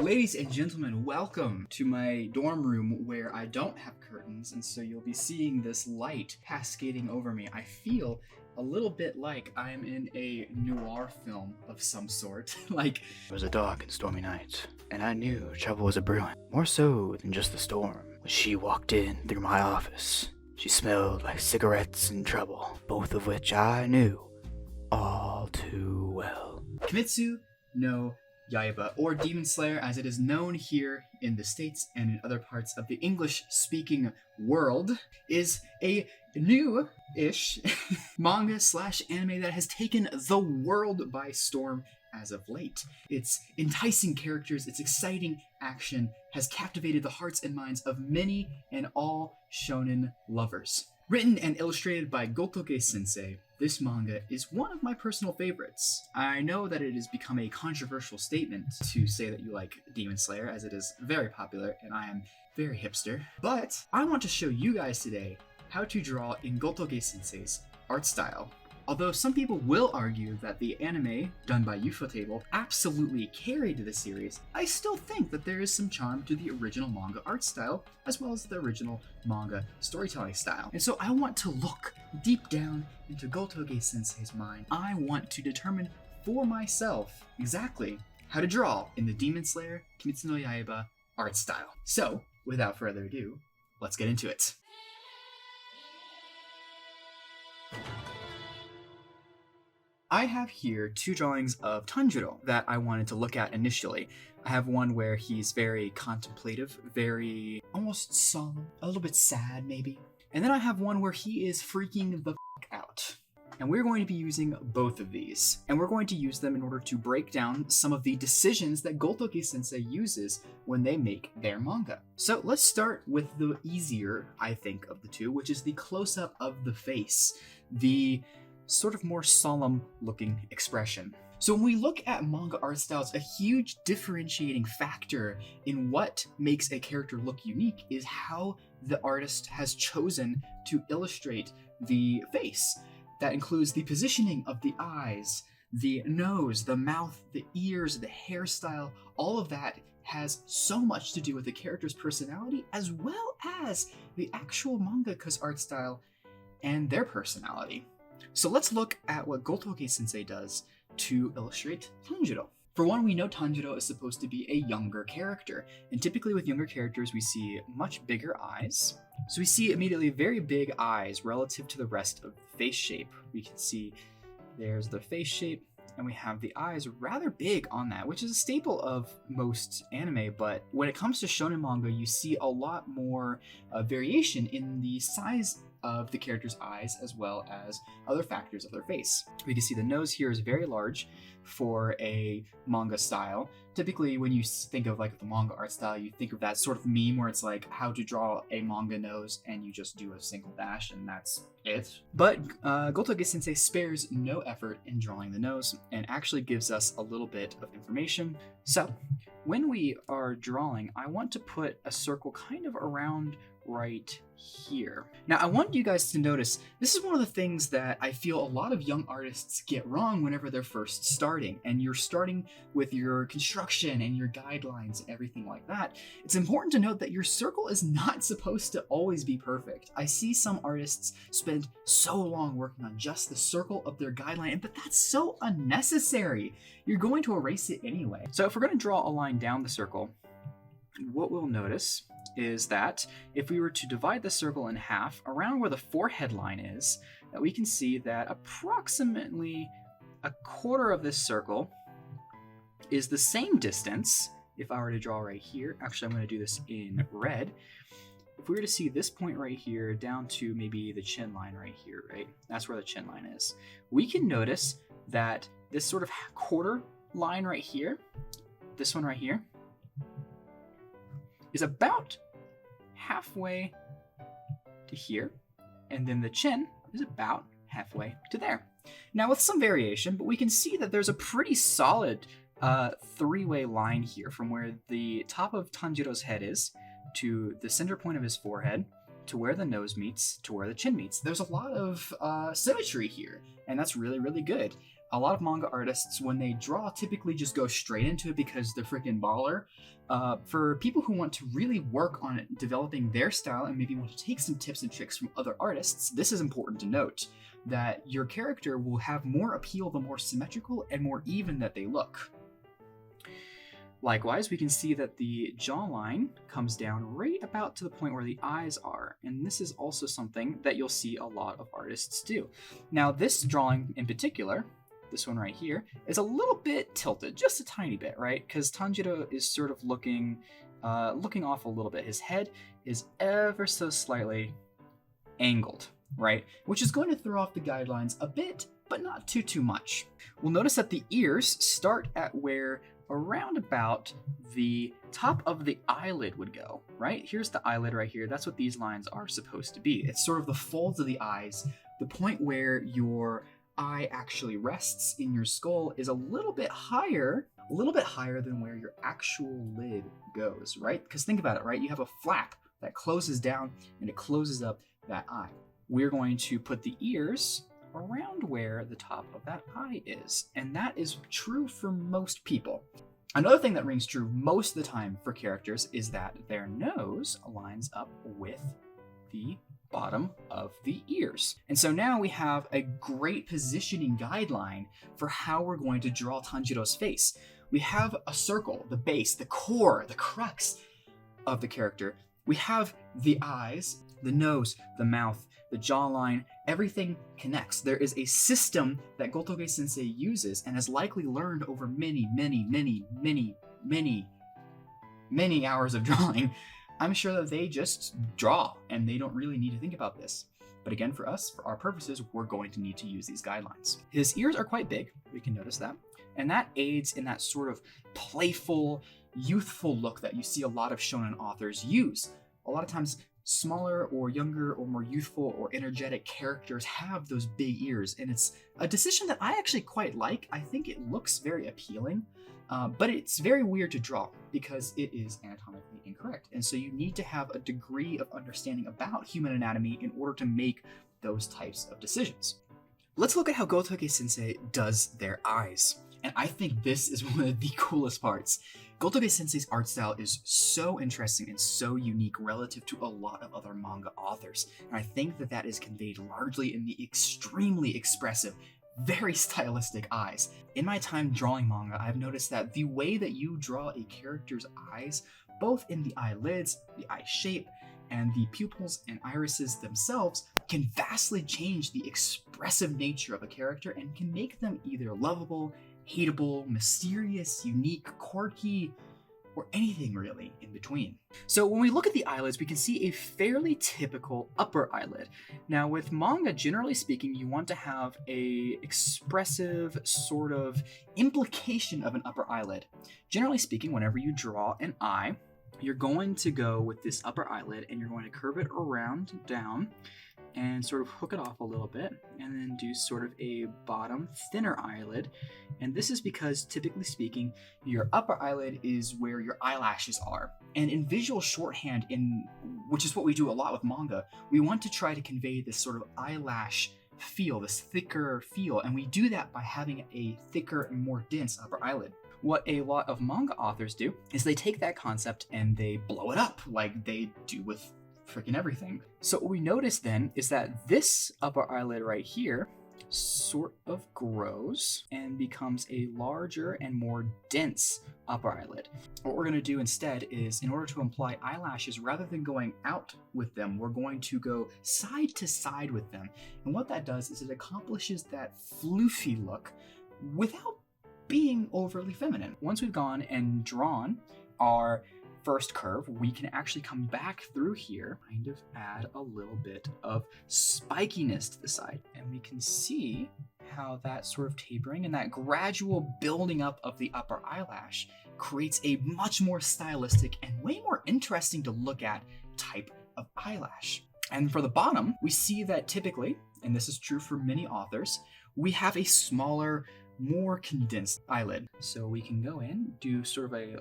Ladies and gentlemen, welcome to my dorm room where I don't have curtains, and so you'll be seeing this light cascading over me. I feel a little bit like I'm in a noir film of some sort. Like, it was a dark and stormy night, and I knew trouble was a-brewing. More so than just the storm. When she walked in through my office, she smelled like cigarettes and trouble, both of which I knew all too well. Kimetsu no Yaiba, or Demon Slayer as it is known here in the States and in other parts of the English-speaking world, is a new-ish manga/anime that has taken the world by storm as of late. Its enticing characters, its exciting action has captivated the hearts and minds of many and all shonen lovers. Written and illustrated by Gotoge-sensei, this manga is one of my personal favorites. I know that it has become a controversial statement to say that you like Demon Slayer, as it is very popular and I am very hipster, but I want to show you guys today how to draw in Gotoge-sensei's art style. Although some people will argue that the anime done by Ufotable absolutely carried the series, I still think that there is some charm to the original manga art style, as well as the original manga storytelling style. And so I want to look deep down into Gotoge-sensei's mind. I want to determine for myself exactly how to draw in the Demon Slayer Kimetsu no Yaiba art style. So, without further ado, let's get into it. I have here two drawings of Tanjiro that I wanted to look at initially. I have one where he's very contemplative, very almost solemn, a little bit sad maybe. And then I have one where he is freaking the f*** out. And we're going to be using both of these. And we're going to use them in order to break down some of the decisions that Gotoge-sensei uses when they make their manga. So let's start with the easier, I think, of the two, which is the close-up of the face. The sort of more solemn looking expression. So when we look at manga art styles, a huge differentiating factor in what makes a character look unique is how the artist has chosen to illustrate the face. That includes the positioning of the eyes, the nose, the mouth, the ears, the hairstyle. All of that has so much to do with the character's personality as well as the actual mangaka's art style and their personality. So let's look at what Gotoge-sensei does to illustrate Tanjiro. For one, we know Tanjiro is supposed to be a younger character, and typically with younger characters we see much bigger eyes. So we see immediately very big eyes relative to the rest of the face shape. We can see there's the face shape, and we have the eyes rather big on that, which is a staple of most anime, but when it comes to shonen manga, you see a lot more variation in the size of the character's eyes as well as other factors of their face. We can see the nose here is very large for a manga style. Typically when you think of like the manga art style, you think of that sort of meme where it's like how to draw a manga nose and you just do a single dash and that's it. But Gotoge-sensei spares no effort in drawing the nose and actually gives us a little bit of information. So when we are drawing, I want to put a circle kind of around right here. Now I want you guys to notice, this is one of the things that I feel a lot of young artists get wrong whenever they're first starting, and you're starting with your construction and your guidelines and everything like that. It's important to note that your circle is not supposed to always be perfect. I see some artists spend so long working on just the circle of their guideline, but that's so unnecessary. You're going to erase it anyway. So if we're going to draw a line down the circle, what we'll notice is that if we were to divide the circle in half around where the forehead line is, that we can see that approximately a quarter of this circle is the same distance. If I were to draw right here, actually I'm going to do this in red. If we were to see this point right here down to maybe the chin line right here, right? That's where the chin line is. We can notice that this sort of quarter line right here, this one right here, is about halfway to here, and then the chin is about halfway to there. Now with some variation, but we can see that there's a pretty solid three-way line here from where the top of Tanjiro's head is to the center point of his forehead to where the nose meets to where the chin meets. There's a lot of symmetry here, and that's really, really good. A lot of manga artists, when they draw, typically just go straight into it because they're freaking baller. For people who want to really work on developing their style and maybe want to take some tips and tricks from other artists, this is important to note, that your character will have more appeal the more symmetrical and more even that they look. Likewise, we can see that the jawline comes down right about to the point where the eyes are, and this is also something that you'll see a lot of artists do. Now, this drawing in particular, this one right here, is a little bit tilted, just a tiny bit, right? Because Tanjiro is sort of looking off a little bit. His head is ever so slightly angled, right? Which is going to throw off the guidelines a bit, but not too much. We'll notice that the ears start at where around about the top of the eyelid would go, right? Here's the eyelid right here. That's what these lines are supposed to be. It's sort of the folds of the eyes. The point where your eye actually rests in your skull is a little bit higher than where your actual lid goes, right? Because think about it, right? You have a flap that closes down and it closes up that eye. We're going to put the ears around where the top of that eye is, and that is true for most people. Another thing that rings true most of the time for characters is that their nose lines up with the bottom of the ears. And so now we have a great positioning guideline for how we're going to draw Tanjiro's face. We have a circle, the base, the core, the crux of the character. We have the eyes, the nose, the mouth, the jawline, everything connects. There is a system that Gotoge-sensei uses and has likely learned over many hours of drawing. I'm sure that they just draw and they don't really need to think about this. But again, for us, for our purposes, we're going to need to use these guidelines. His ears are quite big, we can notice that. And that aids in that sort of playful, youthful look that you see a lot of shonen authors use. A lot of times, smaller or younger or more youthful or energetic characters have those big ears, and it's a decision that I actually quite like. I think it looks very appealing, but it's very weird to draw because it is anatomically incorrect, and so you need to have a degree of understanding about human anatomy in order to make those types of decisions. Let's look at how Gotoge-sensei does their eyes, and I think this is one of the coolest parts. Gotoge-sensei's art style is so interesting and so unique relative to a lot of other manga authors, and I think that that is conveyed largely in the extremely expressive, very stylistic eyes. In my time drawing manga, I've noticed that the way that you draw a character's eyes, both in the eyelids, the eye shape, and the pupils and irises themselves, can vastly change the expressive nature of a character and can make them either lovable, hateable, mysterious, unique, quirky, or anything really in between. So when we look at the eyelids, we can see a fairly typical upper eyelid. Now with manga, generally speaking, you want to have a expressive sort of implication of an upper eyelid. Generally speaking, whenever you draw an eye, you're going to go with this upper eyelid and you're going to curve it around down and sort of hook it off a little bit, and then do sort of a bottom thinner eyelid. And this is because, typically speaking, your upper eyelid is where your eyelashes are. And in visual shorthand, which is what we do a lot with manga, we want to try to convey this sort of eyelash feel, this thicker feel, and we do that by having a thicker and more dense upper eyelid. What a lot of manga authors do is they take that concept and they blow it up like they do with freaking everything. So what we notice then is that this upper eyelid right here sort of grows and becomes a larger and more dense upper eyelid. What we're going to do instead is, in order to imply eyelashes, rather than going out with them, we're going to go side to side with them. And what that does is it accomplishes that floofy look without being overly feminine. Once we've gone and drawn our first curve, we can actually come back through here, kind of add a little bit of spikiness to the side, and we can see how that sort of tapering and that gradual building up of the upper eyelash creates a much more stylistic and way more interesting to look at type of eyelash. And for the bottom, we see that typically, and this is true for many authors, we have a smaller, more condensed eyelid. So we can go in, do sort of a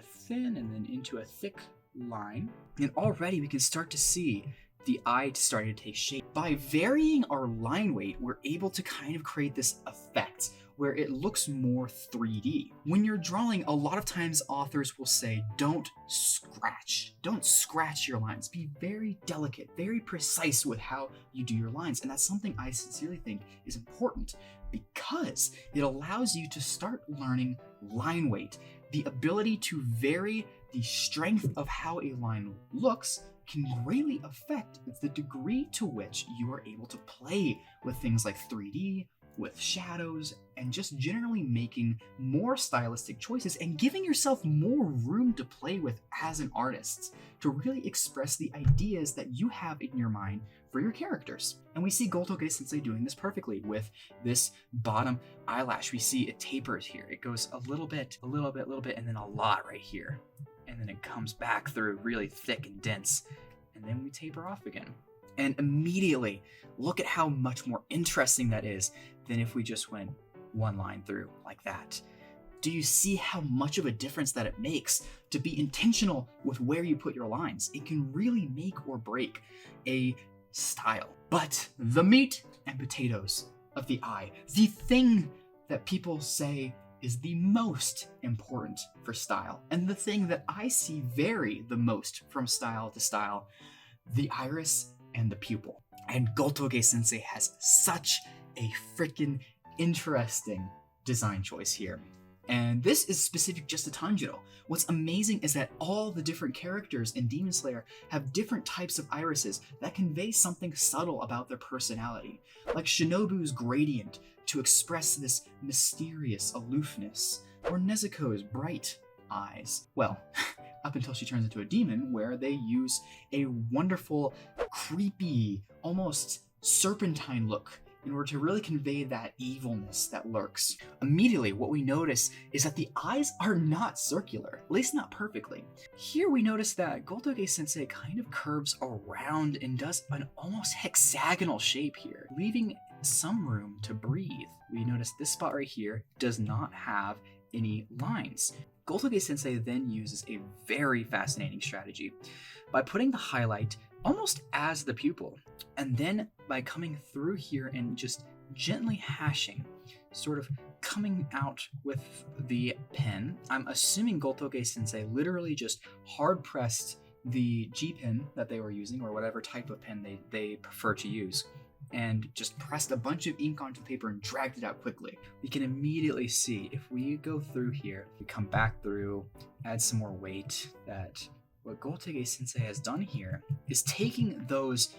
thin and then into a thick line. And already we can start to see the eye starting to take shape. By varying our line weight, we're able to kind of create this effect where it looks more 3D. When you're drawing, a lot of times authors will say, don't scratch your lines. Be very delicate, very precise with how you do your lines. And that's something I sincerely think is important because it allows you to start learning line weight. The ability to vary the strength of how a line looks can greatly affect the degree to which you are able to play with things like 3D, with shadows, and just generally making more stylistic choices and giving yourself more room to play with as an artist to really express the ideas that you have in your mind for your characters. And we see Gotoge-sensei doing this perfectly with this bottom eyelash. We see it tapers here. It goes a little bit, and then a lot right here. And then it comes back through really thick and dense, and then we taper off again. And immediately, look at how much more interesting that is than if we just went one line through like that. Do you see how much of a difference that it makes to be intentional with where you put your lines? It can really make or break a style. But the meat and potatoes of the eye, the thing that people say is the most important for style, and the thing that I see vary the most from style to style, the iris and the pupil. And Gotoge-sensei has such a freaking interesting design choice here. And this is specific just to Tanjiro. What's amazing is that all the different characters in Demon Slayer have different types of irises that convey something subtle about their personality, like Shinobu's gradient to express this mysterious aloofness, or Nezuko's bright eyes. Well, up until she turns into a demon, where they use a wonderful, creepy, almost serpentine look in order to really convey that evilness that lurks. Immediately, what we notice is that the eyes are not circular, at least not perfectly. Here we notice that Gotoge-sensei kind of curves around and does an almost hexagonal shape here, leaving some room to breathe. We notice this spot right here does not have any lines. Gotoge-sensei then uses a very fascinating strategy by putting the highlight almost as the pupil, and then by coming through here and just gently hashing, sort of coming out with the pen. I'm assuming Gotoge-sensei literally just hard pressed the G pen that they were using, or whatever type of pen they prefer to use, and just pressed a bunch of ink onto the paper and dragged it out quickly. We can immediately see, if we go through here, we come back through, add some more weight, that what Gotoge-sensei has done here is taking those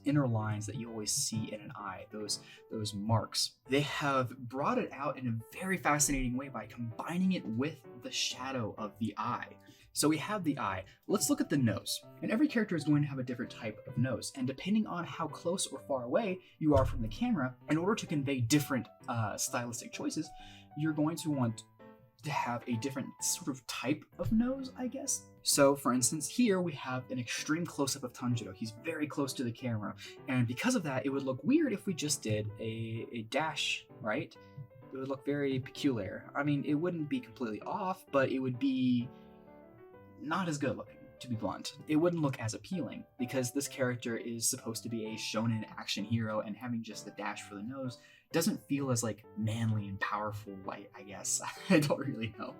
inner lines that you always see in an eye, those marks. They have brought it out in a very fascinating way by combining it with the shadow of the eye. So we have the eye. Let's look at the nose. And every character is going to have a different type of nose. And depending on how close or far away you are from the camera, in order to convey different stylistic choices, you're going to want to have a different sort of type of nose, I guess. So for instance, here we have an extreme close-up of Tanjiro. He's very close to the camera. And because of that, it would look weird if we just did a dash, right? It would look very peculiar. I mean, it wouldn't be completely off, but it would be not as good looking, to be blunt. It wouldn't look as appealing because this character is supposed to be a shonen action hero, and having just the dash for the nose doesn't feel as like manly and powerful, I guess. I don't really know.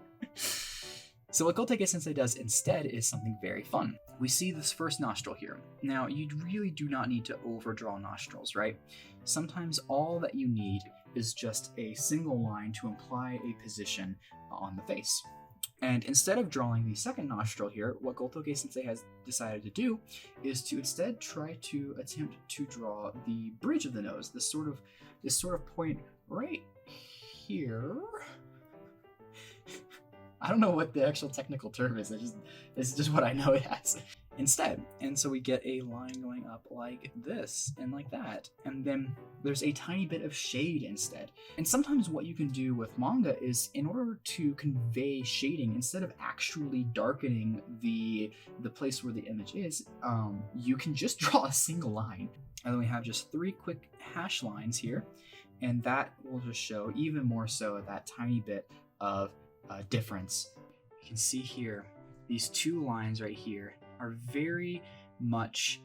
So what Gotoge-sensei does instead is something very fun. We see this first nostril here. Now, you really do not need to overdraw nostrils, right? Sometimes all that you need is just a single line to imply a position on the face. And instead of drawing the second nostril here, what Gotoge-sensei has decided to do is to instead try to attempt to draw the bridge of the nose, this sort of point right here. I don't know what the actual technical term is. It's just what I know it as. Instead. And so we get a line going up like this and like that. And then there's a tiny bit of shade instead. And sometimes what you can do with manga is, in order to convey shading, instead of actually darkening the place where the image is, you can just draw a single line. And then we have just 3 quick hash lines here. And that will just show even more so that tiny bit of difference. You can see here, these 2 lines right here are very much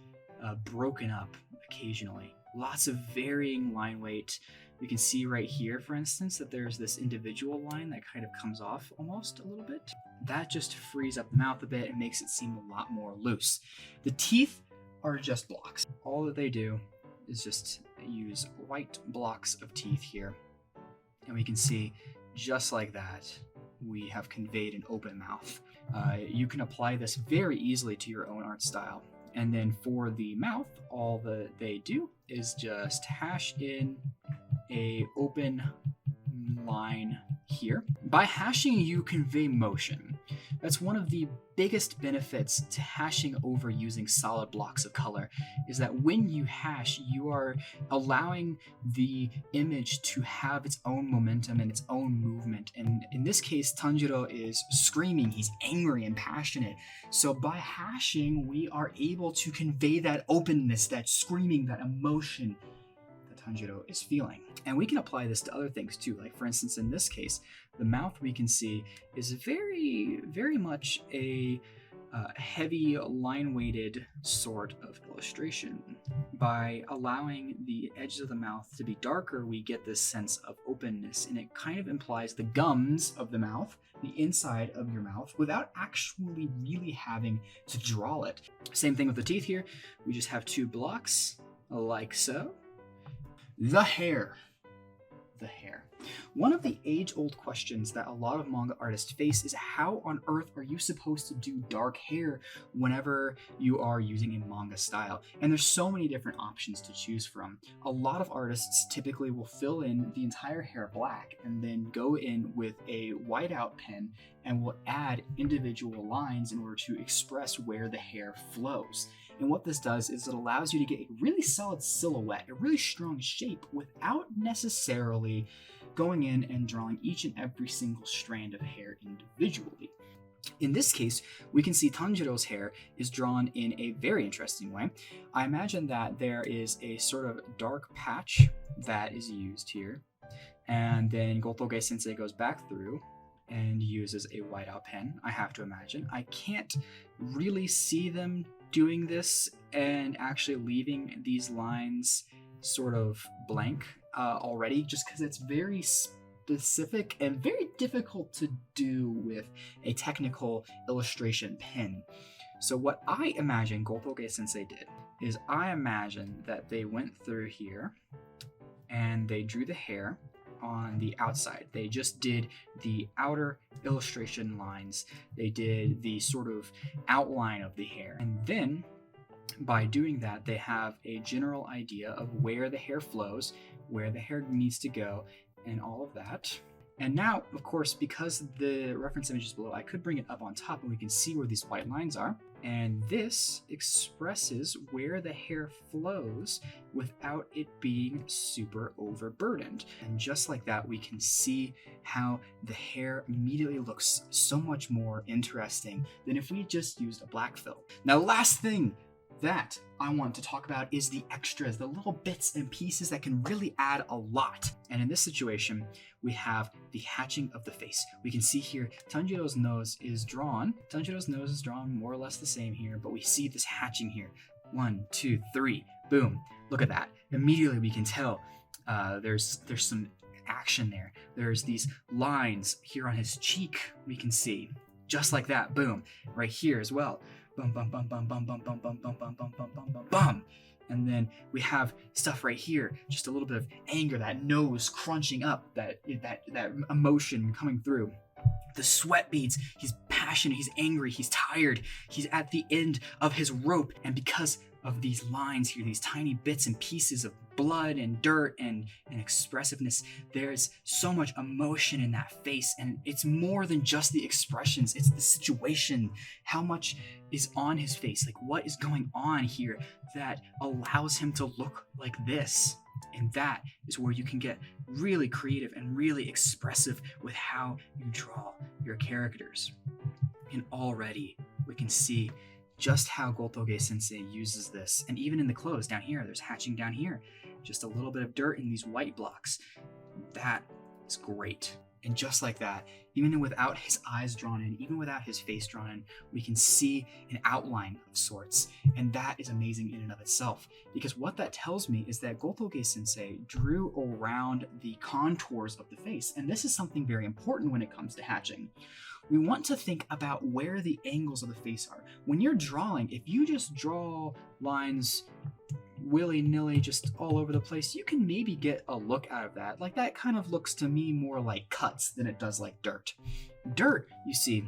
broken up occasionally. Lots of varying line weight, We can see right here, for instance, that there's this individual line that kind of comes off almost a little bit. That just frees up the mouth a bit and makes it seem a lot more loose. The teeth are just blocks. All that they do is just use white blocks of teeth here. And we can see, just like that, we have conveyed an open mouth. You can apply this very easily to your own art style. And then for the mouth, all that they do is just hash in a open line here. By hashing, you convey motion. That's one of the biggest benefits to hashing over using solid blocks of color, is that when you hash, you are allowing the image to have its own momentum and its own movement. And in this case, Tanjiro is screaming, he's angry and passionate. So by hashing, we are able to convey that openness, that screaming, that emotion that Tanjiro is feeling. And we can apply this to other things too. Like for instance, in this case, the mouth we can see is very, very much a heavy line-weighted sort of illustration. By allowing the edges of the mouth to be darker, we get this sense of openness, and it kind of implies the gums of the mouth, the inside of your mouth, without actually really having to draw it. Same thing with the teeth here. We just have two blocks, like so. The hair. The hair. One of the age-old questions that a lot of manga artists face is how on earth are you supposed to do dark hair whenever you are using a manga style? And there's so many different options to choose from. A lot of artists typically will fill in the entire hair black and then go in with a whiteout pen and will add individual lines in order to express where the hair flows. And what this does is it allows you to get a really solid silhouette, a really strong shape, without necessarily going in and drawing each and every single strand of hair individually. In this case, we can see Tanjiro's hair is drawn in a very interesting way. I imagine that there is a sort of dark patch that is used here, and then Gotoge-sensei goes back through and uses a whiteout pen, I have to imagine. I can't really see them doing this and actually leaving these lines sort of blank already, just because it's very specific and very difficult to do with a technical illustration pen. So what I imagine Gotoge-sensei did is I imagine that they went through here and they drew the hair on the outside. They just did the outer illustration lines. They did the sort of outline of the hair. And then by doing that, they have a general idea of where the hair flows, where the hair needs to go, and all of that. And now, of course, because the reference image is below, I could bring it up on top and we can see where these white lines are. And this expresses where the hair flows without it being super overburdened. And just like that, we can see how the hair immediately looks so much more interesting than if we just used a black fill. Now, last thing that I want to talk about is the extras, the little bits and pieces that can really add a lot. And in this situation, we have the hatching of the face. We can see here Tanjiro's nose is drawn. Tanjiro's nose is drawn more or less the same here, but we see this hatching here. 1, 2, 3, boom. Look at that. Immediately we can tell there's some action there. There's these lines here on his cheek we can see. Just like that, boom. Right here as well. Bum, bum, bum, bum, bum, bum, bum, bum, bum, bum, bum, bum, bum, bum, bum. And then we have stuff right here, just a little bit of anger, that nose crunching up, that emotion coming through. The sweat beads, he's passionate, he's angry, he's tired, he's at the end of his rope. And because of these lines here, these tiny bits and pieces of blood and dirt and expressiveness, there's so much emotion in that face. And it's more than just the expressions, it's the situation, how much is on his face, like what is going on here that allows him to look like this. And that is where you can get really creative and really expressive with how you draw your characters. And already we can see just how Gotoge-sensei uses this. And even in the clothes down here, there's hatching down here, just a little bit of dirt in these white blocks. That is great. And just like that, even without his eyes drawn in, even without his face drawn in, we can see an outline of sorts. And that is amazing in and of itself. Because what that tells me is that Gotoge-sensei drew around the contours of the face. And this is something very important when it comes to hatching. We want to think about where the angles of the face are. When you're drawing, if you just draw lines willy-nilly just all over the place, you can maybe get a look out of that. Like, that kind of looks to me more like cuts than it does like dirt. Dirt, you see,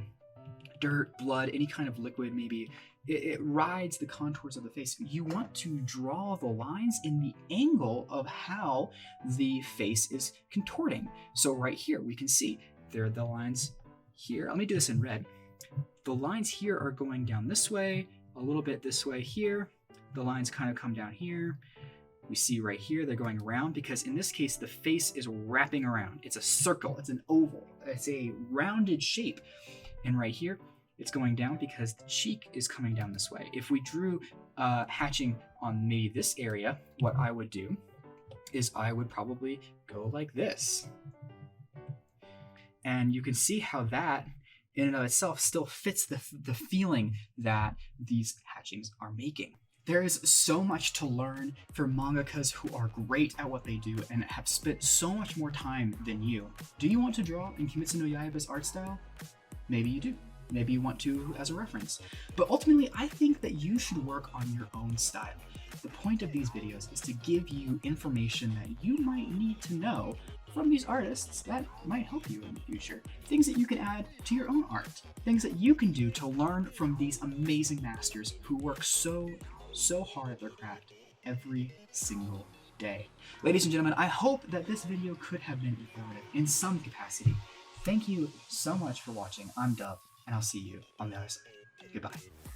dirt, blood, any kind of liquid maybe, it rides the contours of the face. You want to draw the lines in the angle of how the face is contorting. So right here, we can see there are the lines here. Let me do this in red. The lines here are going down this way, a little bit this way here. The lines kind of come down here. We see right here they're going around because in this case the face is wrapping around. It's a circle, it's an oval, it's a rounded shape. And right here it's going down because the cheek is coming down this way. If we drew hatching on maybe this area, what I would do is I would probably go like this. And you can see how that in and of itself still fits the feeling that these hatchings are making. There is so much to learn for mangakas who are great at what they do and have spent so much more time than you. Do you want to draw in Kimetsu no Yaiba's art style? Maybe you do. Maybe you want to as a reference. But ultimately, I think that you should work on your own style. The point of these videos is to give you information that you might need to know from these artists that might help you in the future. Things that you can add to your own art. Things that you can do to learn from these amazing masters who work so hard at their craft every single day. Ladies and gentlemen, I hope that this video could have been informative in some capacity. Thank you so much for watching. I'm Dub, and I'll see you on the other side. Goodbye.